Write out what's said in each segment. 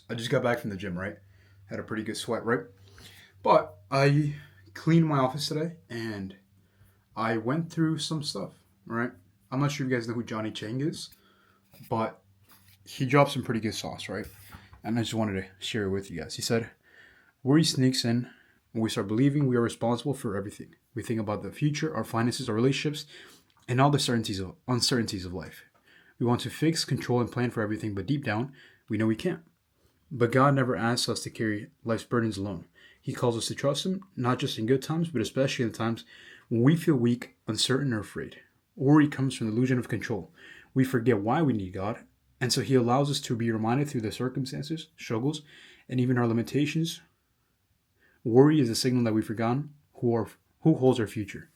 I just got back from the gym, right? Had a pretty good sweat, right? But I cleaned my office today and I went through some stuff, right? I'm not sure if you guys know who Johnny Chang is, but he dropped some pretty good sauce, right? And I just wanted to share it with you guys. He said, worry sneaks in when we start believing we are responsible for everything. We think about the future, our finances, our relationships, and all the uncertainties of life. We want to fix, control, and plan for everything, but deep down, we know we can't. But God never asks us to carry life's burdens alone. He calls us to trust Him, not just in good times, but especially in the times when we feel weak, uncertain, or afraid. Worry comes from the illusion of control. We forget why we need God, and so He allows us to be reminded through the circumstances, struggles, and even our limitations. Worry is a signal that we've forgotten who holds our future.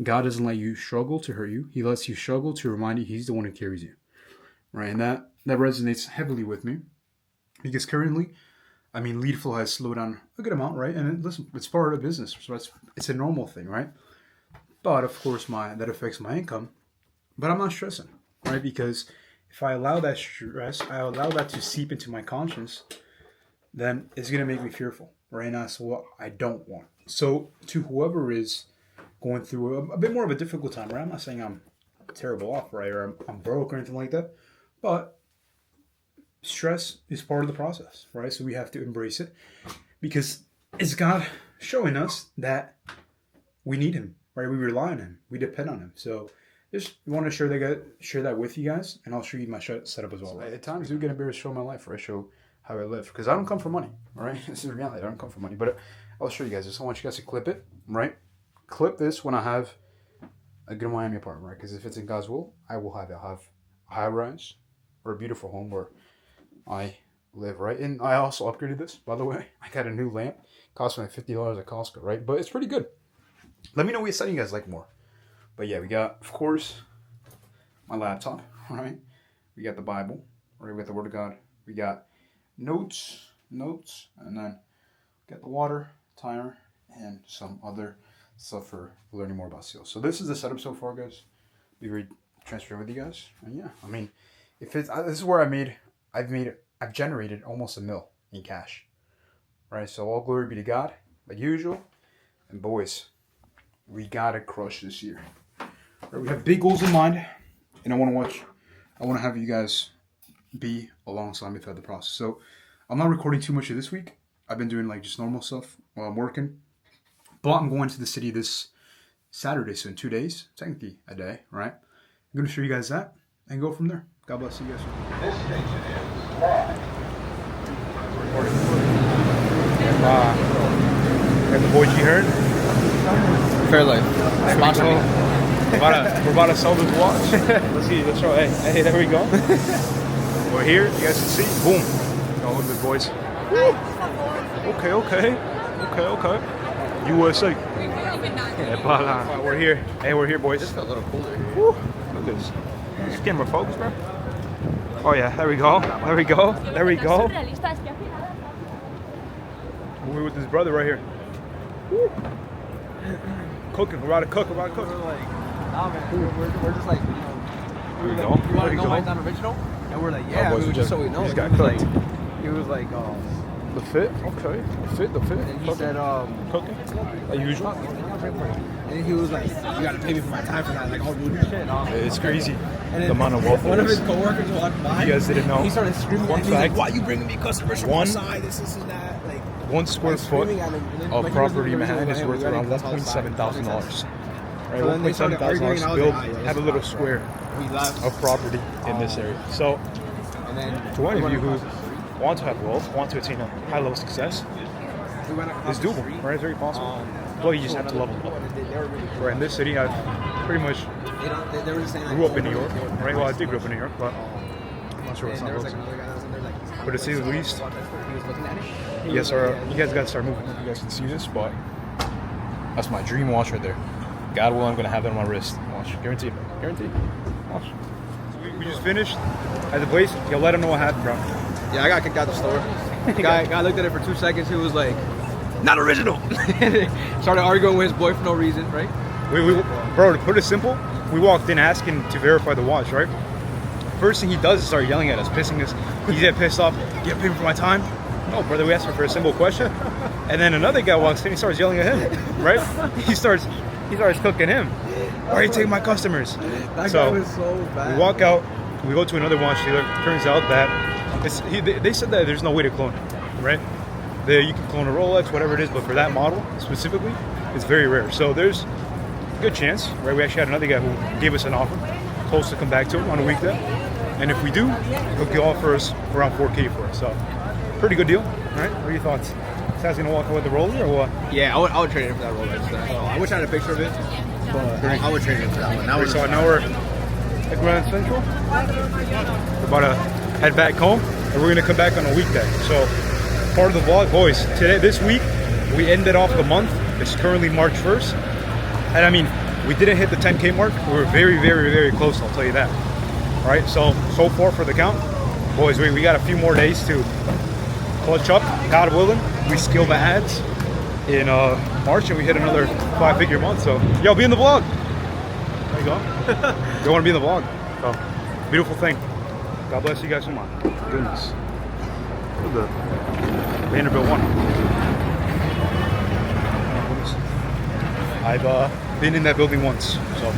God doesn't let you struggle to hurt you. He lets you struggle to remind you He's the one who carries you. Right? And that resonates heavily with me. Because currently, lead flow has slowed down a good amount, right? And listen, it's part of the business. So it's a normal thing, right? But of course, that affects my income. But I'm not stressing, right? Because if I allow that stress, I allow that to seep into my conscience, then it's going to make me fearful, right? And that's what I don't want. So to whoever is going through a bit more of a difficult time, right? I'm not saying I'm terrible off, right? Or I'm broke or anything like that. But stress is part of the process, right? So we have to embrace it because it's God showing us that we need Him, right? We rely on Him. We depend on Him. So just want to share that with you guys, and I'll show you my setup as well. So at times, I do get embarrassed to show my life, right? Show how I live, because I don't come for money, right? This is reality. I don't come for money, but I'll show you guys this. I want you guys to clip it, right? Clip this when I have a good Miami apartment, right? Because if it's in God's will, I will have it. I'll have a high rise or a beautiful home where I live, right? And I also upgraded this, by the way. I got a new lamp. Cost me like $50 at Costco, right? But it's pretty good. Let me know what setting you guys like more. But yeah, we got, of course, my laptop, right? We got the Bible, right? We got the Word of God. We got notes, and then we got the water, timer, and some other stuff for learning more about sales. So this is the setup so far, guys. Be very transparent with you guys. And yeah, if it's this is where I've generated almost $1 million in cash, right? So all glory be to God, like usual. And boys, we gotta crush this year. Right, we have big goals in mind, and I want to have you guys be alongside me throughout the process. So I'm not recording too much of this week. I've been doing like just normal stuff while I'm working. But I'm going to the city this Saturday, so in 2 days, technically a day, right? I'm going to show you guys that and go from there. God bless you guys. This station is live. Got the boy G Heard. Fairlife. We're about to sell this watch. Let's show. Hey, there we go. We're here. You guys can see. Boom. Oh, look at this, boys. Okay. USA. We're here. Hey, we're here, boys. It's a little cooler here. Woo. Look at this. Is camera focus, bro? Oh yeah, there we go. We're with his brother right here. Woo. Cooking. We're about to cook. We're like, nah, man. We're just like, Here we go. You want to go White Original? And we're like, yeah. Boys, Just so we know. He just got cooked. He was like, The fit. Okay. The fit. And he said, cooking. Like usual. And he was like, you gotta pay me for my time for that. Like, all rude shit. It's crazy. And then the amount of waffles. One of his coworkers walked by. You guys didn't know. He started screaming. One at me. fact. He's like, why you bringing me customers from outside? This and that. Like, 1 square foot of property in Manhattan is worth around $1.7 thousand. Right, $1.7 thousand to build, have a little square of property in this area. So, to any of you who want to have wealth, want to attain a high level of success, it's doable, right? It's very possible. But you just have to level up. Right, in this city, I pretty much grew up in New York, right? Well, I did grow up in New York, but I'm not sure what's not But to say the least, yes, you guys gotta start moving. You guys can see this, but that's my dream watch right there. God willing, I'm gonna have that on my wrist. Watch, guaranteed. Watch. So we just finished at the place. Yo, let him know what happened, bro. yeah, I got kicked out the store. Guy looked at it for 2 seconds. He was like, not original. Started arguing with his boy for no reason, right? Bro, to put it simple, we walked in asking to verify the watch, right? First thing he does is start yelling at us, pissing us He's getting pissed off. You get paid for my time? No, brother, we asked him for a simple question. And then another guy walks in, he starts yelling at him, right? He starts cooking him. Why are you taking my customers? That guy was so bad. We walk out, we go to another watch dealer. Turns out that they said that there's no way to clone it, right? You can clone a Rolex, whatever it is, but for that model specifically, it's very rare. So there's a good chance, right? We actually had another guy who gave us an offer, told us to come back to him on a weekday. And if we do, he'll offer us around $4K for it. So pretty good deal, right? What are your thoughts? Is gonna walk away with the Rolex or what? Yeah, I would trade it for that Rolex. I wish I had a picture of it, but I would trade it for that one. Now we're at Grand Central. We're about to head back home, and we're gonna come back on a weekday. So part of the vlog, boys. This week, we ended off the month. It's currently March 1st, and I mean, we didn't hit the 10K mark. We were very, very, very close. I'll tell you that. All right. So far for the count, boys, we got a few more days to clutch up. God willing, we scale the ads in March, and we hit another 5-figure month. So, yo, be in the vlog. There you go. You want to be in the vlog. So, beautiful thing. God bless you guys so much. Goodness. Look at the Vanderbilt one. I've been in that building once. So,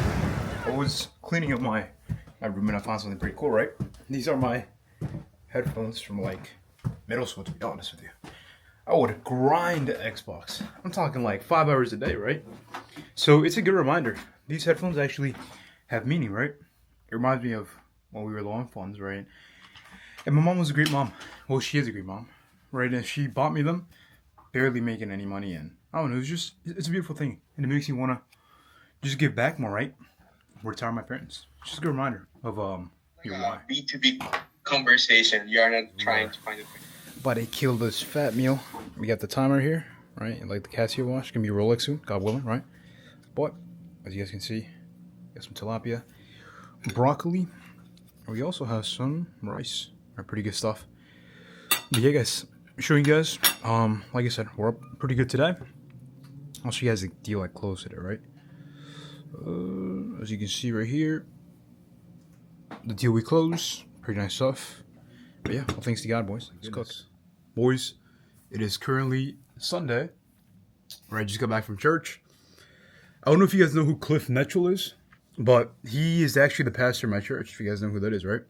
I was cleaning up my room and I found something pretty cool, right? These are my headphones from like middle school, to be honest with you. I would grind Xbox. I'm talking like 5 hours a day, right? So it's a good reminder. These headphones actually have meaning, right? It reminds me of when we were low on funds, right? And my mom was a great mom. Well, she is a great mom, right? And she bought me them, barely making any money. And I don't know, it's a beautiful thing. And it makes me want to just give back more, right? Retire my parents. It's just a good reminder of your why. B2B conversation. You are not trying to find a thing. But I killed this fat meal. We got the timer here, right? Like the Casio watch. Gonna be a Rolex soon, God willing, right? But as you guys can see, got some tilapia, broccoli. And we also have some rice. Pretty good stuff. But yeah, guys, showing you guys. Like I said, we're up pretty good today. I'll show you guys the deal I closed today, right? As you can see right here, the deal we closed. Pretty nice stuff. But yeah, well, thanks to God, boys. Let's cook. Boys, it is currently Sunday. Right, just got back from church. I don't know if you guys know who Cliff Netchell is, but he is actually the pastor of my church. If you guys know who that is, right?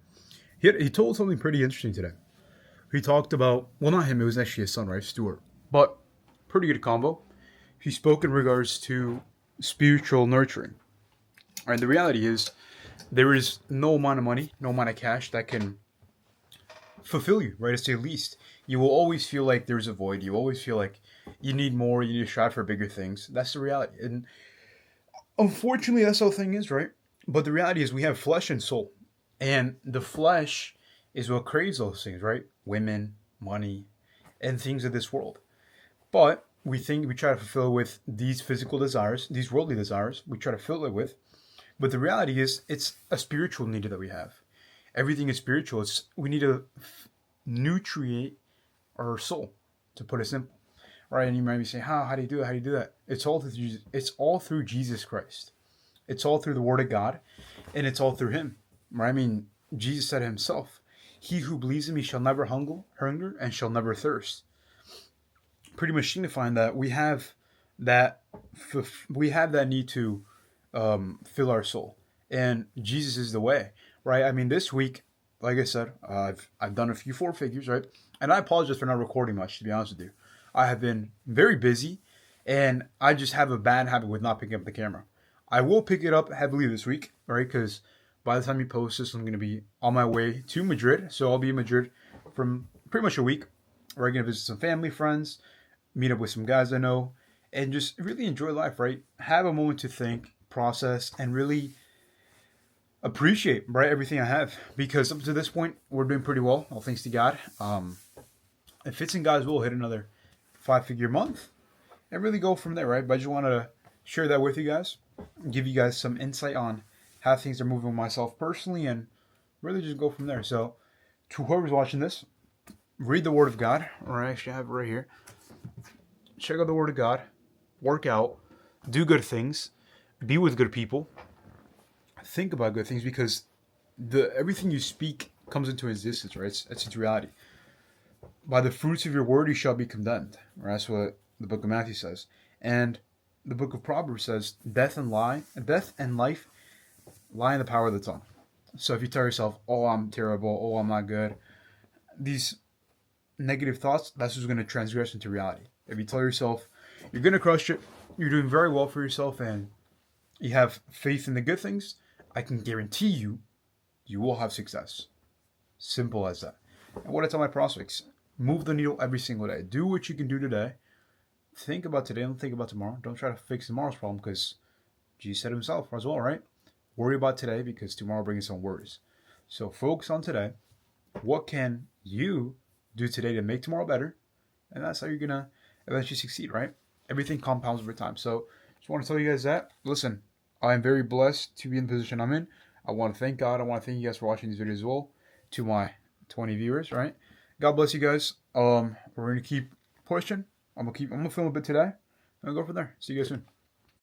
He told something pretty interesting today. He talked about, well, not him, it was actually his son, right, Stuart. But pretty good combo. He spoke in regards to spiritual nurturing. And the reality is, there is no amount of money, no amount of cash that can fulfill you, right, to say the least. You will always feel like there's a void. You always feel like you need more, you need to strive for bigger things. That's the reality. And unfortunately, that's how the thing is, right? But the reality is we have flesh and soul. And the flesh is what craves those things, right? Women, money, and things of this world. But we try to fulfill it with these physical desires, these worldly desires. We try to fill it with. But the reality is it's a spiritual need that we have. Everything is spiritual. We need to nutrient our soul, to put it simple, right? And you might be saying, how do you do it? How do you do that? It's all through Jesus. It's all through Jesus Christ. It's all through the Word of God, and it's all through Him, right? I mean, Jesus said Himself, "He who believes in Me shall never hunger and shall never thirst." Pretty much signifying that we have that need to fill our soul, and Jesus is the way, right? I mean, this week, like I said, I've done a few 4 figures, right? And I apologize for not recording much, to be honest with you. I have been very busy, and I just have a bad habit with not picking up the camera. I will pick it up heavily this week, right? Because by the time you post this, I'm going to be on my way to Madrid. So I'll be in Madrid from pretty much a week. We're going to visit some family, friends, meet up with some guys I know, and just really enjoy life, right? Have a moment to think, process, and really appreciate, right, everything I have. Because up to this point, we're doing pretty well, all thanks to God. If it's in God's will, hit another 5-figure month and really go from there, right? But I just wanted to share that with you guys, give you guys some insight on how things are moving with myself personally, and really just go from there. So to whoever's watching this, read the Word of God, or I actually have it right here. Check out the Word of God, work out, do good things, be with good people, think about good things, because everything you speak comes into existence, right? It's its reality. By the fruits of your word you shall be condemned. Right? That's what the book of Matthew says. And the book of Proverbs says, death and life lie in the power of the tongue. So if you tell yourself, oh, I'm terrible, oh, I'm not good, these negative thoughts, that's what's going to transgress into reality. If you tell yourself you're going to crush it, you're doing very well for yourself, and you have faith in the good things, I can guarantee you, you will have success. Simple as that. And what I tell my prospects, move the needle every single day. Do what you can do today. Think about today, don't think about tomorrow. Don't try to fix tomorrow's problem, because Jesus said himself as well, right? Worry about today, because tomorrow brings its own worries. So focus on today. What can you do today to make tomorrow better? And that's how you're going to eventually succeed, right? Everything compounds over time. So just want to tell you guys that. Listen, I am very blessed to be in the position I'm in. I want to thank God. I want to thank you guys for watching these videos as well. To my 20 viewers, right? God bless you guys. We're going to keep pushing. I'm gonna film a bit today and go from there. See you guys soon.